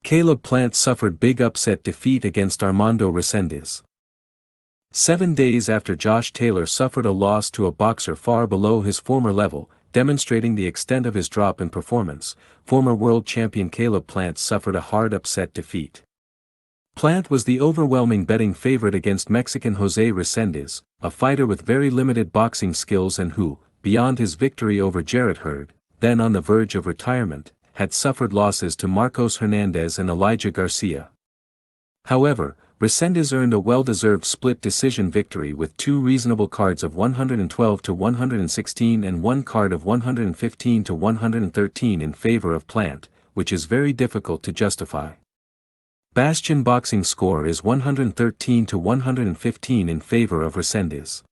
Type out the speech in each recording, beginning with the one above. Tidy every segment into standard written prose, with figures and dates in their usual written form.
Caleb Plant suffered big upset defeat against Armando Reséndiz. 7 days after Josh Taylor suffered a loss to a boxer far below his former level, demonstrating the extent of his drop in performance, former world champion Caleb Plant suffered a hard upset defeat. Plant was the overwhelming betting favorite against Mexican Jose Reséndiz, a fighter with very limited boxing skills and who, beyond his victory over Jarrett Hurd, then on the verge of retirement, had suffered losses to Marcos Hernandez and Elijah Garcia. However, Reséndiz earned a well-deserved split decision victory with 2 reasonable cards of 112-116 and 1 card of 115-113 in favor of Plant, which is very difficult to justify. Bastion boxing score is 113-115 in favor of Reséndiz.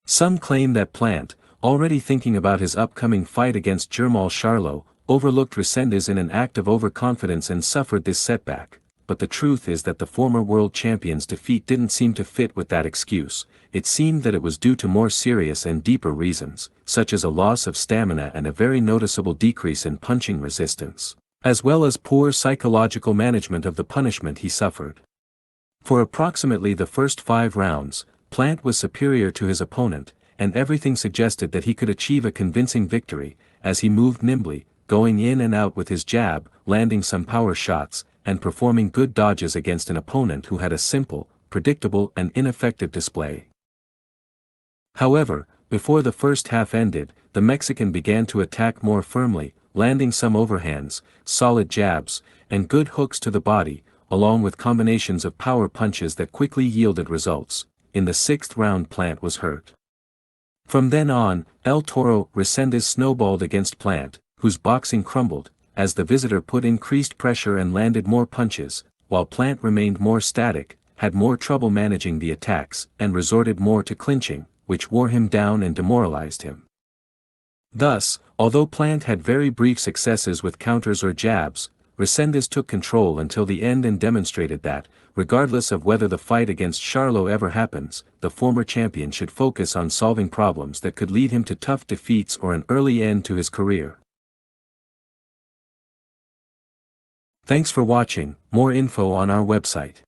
Some claim that Plant, already thinking about his upcoming fight against Jermall Charlo, overlooked Reséndiz in an act of overconfidence and suffered this setback, but the truth is that the former world champion's defeat didn't seem to fit with that excuse. It seemed that it was due to more serious and deeper reasons, such as a loss of stamina and a very noticeable decrease in punching resistance, as well as poor psychological management of the punishment he suffered. For approximately the first 5 rounds, Plant was superior to his opponent, and everything suggested that he could achieve a convincing victory, as he moved nimbly, going in and out with his jab, landing some power shots, and performing good dodges against an opponent who had a simple, predictable and ineffective display. However, before the first half ended, the Mexican began to attack more firmly, landing some overhands, solid jabs, and good hooks to the body, along with combinations of power punches that quickly yielded results. In the 6th round Plant was hurt. From then on, El Toro Reséndiz snowballed against Plant, whose boxing crumbled, as the visitor put increased pressure and landed more punches, while Plant remained more static, had more trouble managing the attacks, and resorted more to clinching, which wore him down and demoralized him. Thus, although Plant had very brief successes with counters or jabs, Reséndiz took control until the end and demonstrated that, regardless of whether the fight against Charlo ever happens, the former champion should focus on solving problems that could lead him to tough defeats or an early end to his career. Thanks for watching. More info on our website.